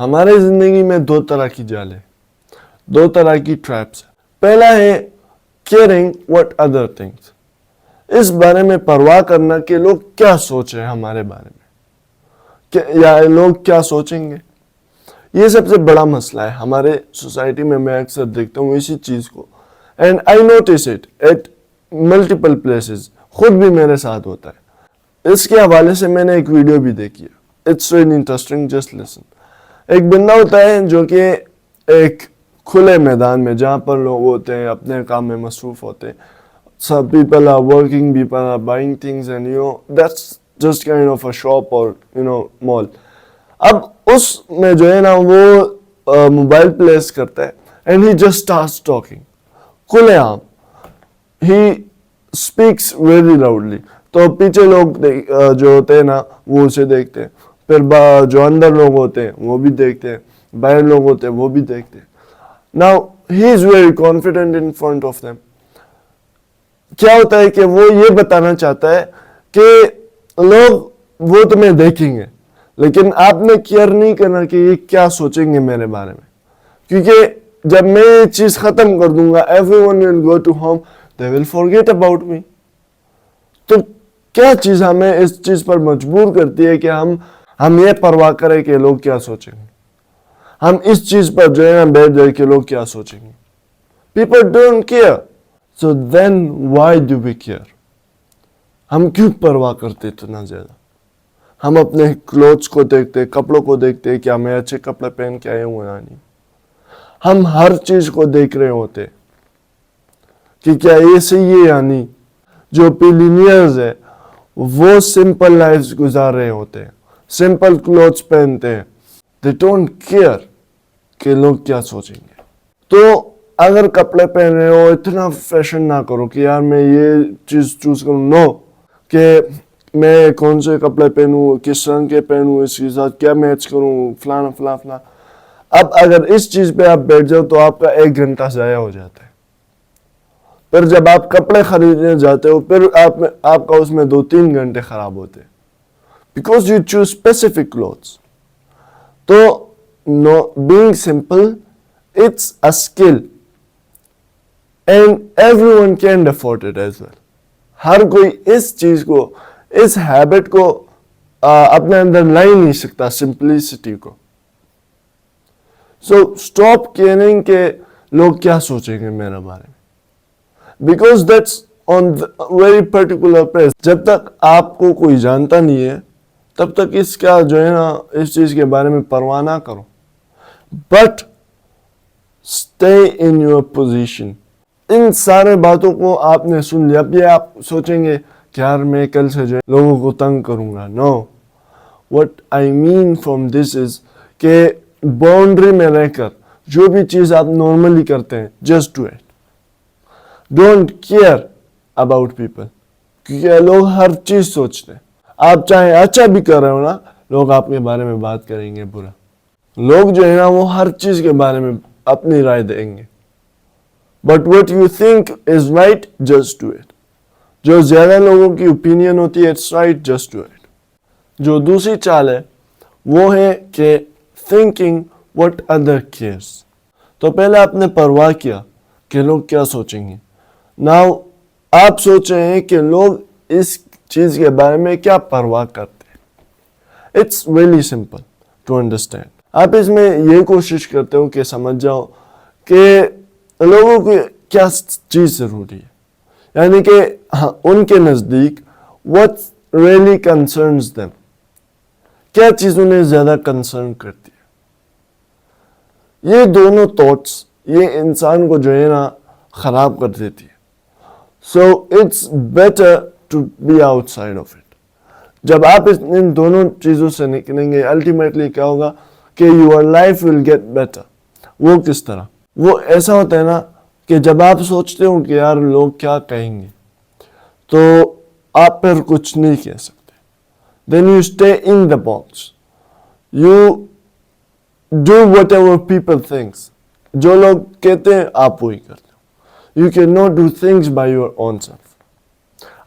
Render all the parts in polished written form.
हमारे जिंदगी में दो तरह की जाल है, दो तरह की ट्रैप्स है। पहला है केयरिंग व्हाट अदर थिंग्स, इस बारे में परवाह करना कि लोग क्या सोच रहे हैं हमारे बारे में, या लोग क्या सोचेंगे। ये सबसे बड़ा मसला है हमारे सोसाइटी में। मैं अक्सर देखता हूँ इसी चीज को, and I notice it at multiple places, खुद भी मेरे साथ होता है। इसके हवाले से मैंने एक वीडियो भी देखी है, it's really interesting, just listen. एक बंदा होता है जो कि एक खुले मैदान में, जहाँ पर लोग होते हैं अपने काम में मसरूफ होते हैं, some people are working, people are buying things, and that's just kind of a shop or mall. अब उसमें जो है ना वो मोबाइल प्लेस करता है and he just starts talking खुलेआम, ही स्पीक्स वेरी लाउडली। तो पीछे लोग जो होते हैं ना वो उसे देखते हैं, फिर जो अंदर लोग होते हैं वो भी देखते हैं, बाहर लोग होते हैं वो भी देखते हैं। Now he is very confident in front of them. क्या होता है कि वो ये बताना चाहता है कि लोग वो तुम्हें देखेंगे, लेकिन आपने केयर नहीं करना कि ये क्या सोचेंगे मेरे बारे में, क्योंकि जब मैं ये चीज खत्म कर दूंगा, everyone will go to home, they will forget about me. तो क्या चीज हमें इस चीज पर मजबूर करती है कि हम ये परवाह करें कि लोग क्या सोचेंगे, हम इस चीज पर जो है ना बैठ जाए कि लोग क्या सोचेंगे। People don't care, so then why do we care? हम क्यों परवाह करते इतना ज्यादा? हम अपने क्लोथ्स को देखते, कपड़ों को देखते, क्या मैं अच्छे कपड़े पहन के आया हूं या नहीं। हम हर चीज को देख रहे होते कि क्या ये सही है या नहीं। जो बिलियनियर्स है वो सिंपल लाइफ गुजार रहे होते हैं, सिंपल क्लोथ्स पहनते हैं, दे डोंट केयर कि लोग क्या सोचेंगे। तो अगर कपड़े पहन रहे हो इतना फैशन ना करो कि यार मैं ये चीज चूज करूं, नो, कि मैं कौन से कपड़े पहनूं, किस रंग के पहनूं, इसके साथ क्या मैच करूं, फलाना फलाना फलाना। अब अगर इस चीज पे आप बैठ जाओ तो आपका 1 घंटा जाया हो जाता है। फिर जब आप कपड़े खरीदने जाते हो फिर आपका उसमें 2-3 घंटे खराब होते हैं, because you choose specific clothes. तो no, being simple it's a skill and everyone can afford it as well. हर कोई इस चीज को, इस हैबिट को अपने अंदर ला ही नहीं सकता, सिंपलिसिटी को। सो स्टॉप केयरिंग के लोग क्या सोचेंगे मेरे बारे में, because that's on very particular place. जब तक आपको कोई जानता नहीं है तब तक इसका जो है ना इस चीज के बारे में परवाह ना करो, but stay in your position. इन सारे बातों को आपने सुन लिया, अब ये आप सोचेंगे कि यार मैं कल से जो लोगों को तंग करूंगा। No, what I mean from this is के बाउंड्री में रहकर जो भी चीज आप नॉर्मली करते हैं, just do it, don't care about people, क्योंकि लोग हर चीज सोचते हैं। आप चाहे अच्छा भी कर रहे हो ना, लोग आपके बारे में बात करेंगे बुरा। लोग जो है ना वो हर चीज के बारे में अपनी राय देंगे, but what you think is right, just do it. जो ज्यादा लोगों की ओपिनियन होती है, it's right, just do it. जो दूसरी चाल है वो है कि थिंकिंग व्हाट अदर केयर्स। तो पहले आपने परवाह किया कि लोग क्या सोचेंगे, नाउ आप सोच रहे हैं कि लोग इस चीज के बारे में क्या परवाह करते हैं। It's really simple to understand. आप इसमें ये कोशिश करते हो कि समझ जाओ कि लोगों को क्या चीज जरूरी है, यानी कि उनके नजदीक व्हाट रियली कंसर्न्स देम, क्या चीज उन्हें ज्यादा कंसर्न करती है। ये दोनों थॉट्स ये इंसान को जो है ना खराब कर देती है। So it's better to be outside of it. जब आप इन दोनों चीजों से निकलेंगे, अल्टीमेटली क्या होगा कि your life will get better. वो किस तरह? वो ऐसा होता है ना कि जब आप सोचते हो कि यार लोग क्या कहेंगे, तो आप फिर कुछ नहीं कह सकते। Then you stay in the box, you do whatever people thinks. जो लोग कहते हैं आप वही करते हो। You can not do things by your own self.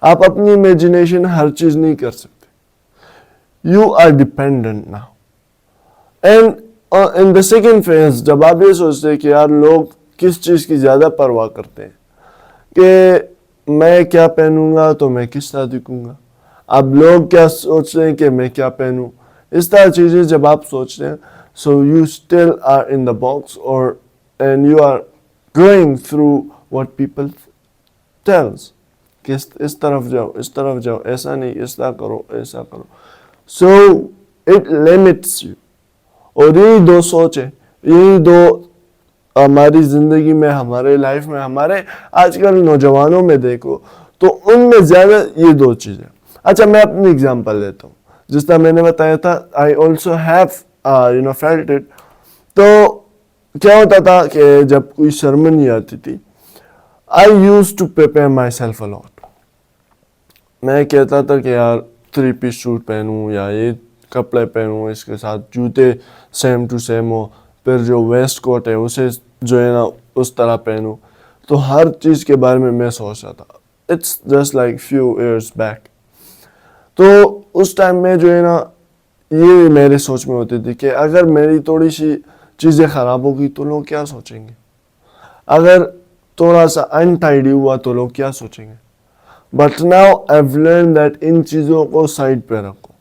आप अपनी इमेजिनेशन हर चीज नहीं कर सकते। You are dependent now, and in the second phase جب آپ یہ سوچتے ہیں کہ یار لوگ کس چیز کی زیادہ پرواہ کرتے ہیں کہ میں کیا پہنوں گا تو میں کس طرح دکھوں گا، اب لوگ کیا سوچتے ہیں کہ میں کیا پہنوں، اس طرح چیزیں جب آپ سوچتے ہیں so you still are in the box اور and you are going through what people tells کہ اس طرف جاؤ، اس طرف جاؤ، ایسا نہیں، اس طرح کرو، ایسا کرو. So it limits you. اور یہی دو سوچ ہے، یہی دو ہماری زندگی میں، ہمارے لائف میں، ہمارے آج کل نوجوانوں میں دیکھو تو ان میں زیادہ یہ دو چیزیں. اچھا میں اپنی اگزامپل لیتا ہوں، جس طرح میں نے بتایا تھا I also have felt it. تو کیا ہوتا تھا کہ جب کوئی سرمنی آتی تھی I use to prepare myself a lot. میں کہتا تھا کہ یار 3 پیس سوٹ پہنوں یا یہ کپڑے پہنوں، اس کے ساتھ جوتے سیم ٹو سیم ہو، پھر جو ویسٹ کوٹ ہے اسے جو ہے نا اس طرح پہنوں. تو ہر چیز کے بارے میں سوچتا تھا. It's just like few years back. تو اس ٹائم میں جو ہے نا یہ میرے سوچ میں ہوتی تھی کہ اگر میری تھوڑی سی چیزیں خراب ہوگی تو لوگ کیا سوچیں گے، اگر تھوڑا سا انٹائڈی ہوا تو لوگ کیا سوچیں گے. But now I've learned that ان چیزوں کو سائڈ پہ رکھو.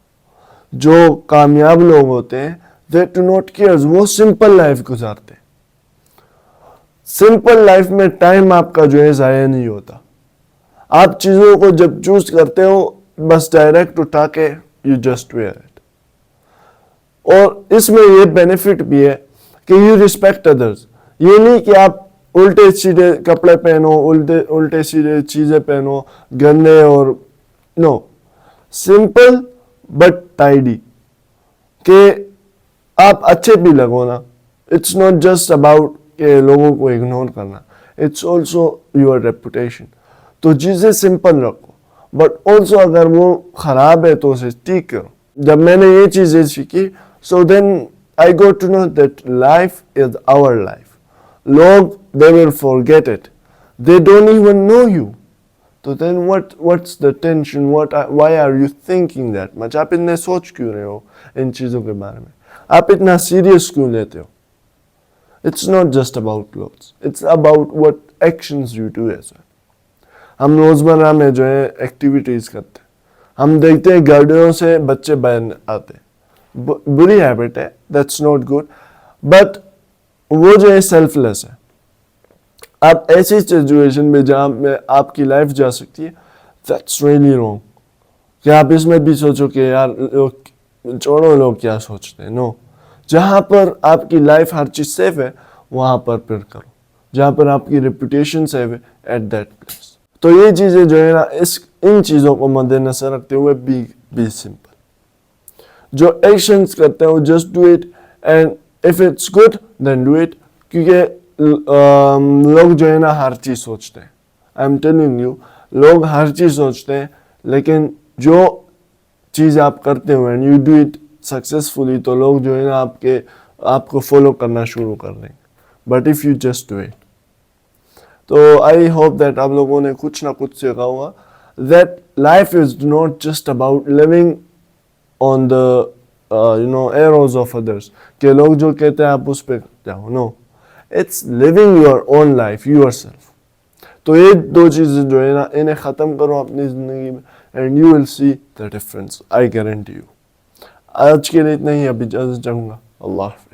جو کامیاب لوگ ہوتے ہیں they do not care، وہ سمپل لائف گزارتے ہیں. سمپل لائف میں ٹائم آپ کا جو ہے ضائع نہیں ہوتا. آپ چیزوں کو جب چوز کرتے ہو بس ڈائریکٹ اٹھا کے یو جسٹ ویئر اٹ. اور اس میں یہ بینیفٹ بھی ہے کہ یو ریسپیکٹ ادرس. یہ نہیں کہ آپ الٹے سیدھے کپڑے پہنو، الٹے سیدھے چیزیں پہنو، گندے، اور نو، سمپل بٹ ٹائڈی، کہ آپ اچھے بھی لگو نا. اٹس ناٹ جسٹ اباؤٹ کہ لوگوں کو اگنور کرنا، اٹس آلسو یور ریپوٹیشن. تو چیزیں سمپل رکھو بٹ آلسو اگر وہ خراب ہے تو اسے ٹھیک کرو. جب میں نے یہ چیزیں سیکھی so then I got to know that life is our life. لوگ they will forget it. They don't even know you. تو then what's the tension? Why are you thinking that much? آپ اتنے سوچ کیوں رہے ہو ان چیزوں کے بارے میں؟ آپ اتنا سیریس کیوں لیتے ہو؟ It's not just about clothes. It's about what actions you do as well. ہم روزمرہ میں جو ہے ایکٹیویٹیز کرتے ہیں، ہم دیکھتے ہیں گاڑیوں سے بچے باہر آتے ہیں، بری ہیبٹ ہے، that's not good. But وہ جو ہے سیلف لیس ہے. آپ ایسی سچویشن میں جہاں میں آپ کی لائف جا سکتی ہے that's really wrong. کہ آپ اس میں بھی سوچو کہ یار چھوڑو لوگ کیا سوچتے ہیں. نو، جہاں پر آپ کی لائف ہر چیز سیف ہے وہاں پر پھر کرو، جہاں پر آپ کی ریپوٹیشن سیف ہے ایٹ دیٹ پلیس. تو یہ چیزیں جو ہے نا ان چیزوں کو مد نظر رکھتے ہوئے بی سمپل. جو ایکشنز کرتے ہیں وہ just do it and if it's good then do it. کیونکہ لوگ جو ہے نا ہر چیز سوچتے ہیں. I'm telling you، لوگ ہر چیز سوچتے ہیں، لیکن جو چیز آپ کرتے ہو and you do it successfully تو لوگ جو ہے نا آپ کو فالو کرنا شروع کر دیں گے. But if you just do it. تو I hope that آپ لوگوں نے کچھ نہ کچھ سیکھا ہوگا that life is not just about living on the arrows of others، کہ لوگ جو کہتے ہیں آپ اس پہ جاؤ. No, it's living your own life yourself. تو یہ دو چیزیں جو ہے نا انہیں ختم کرو اپنی زندگی میں and you will see the difference. I guarantee you. آج کے لیے اتنا ہی، اب اجازت چاہوں گا. اللہ حافظ.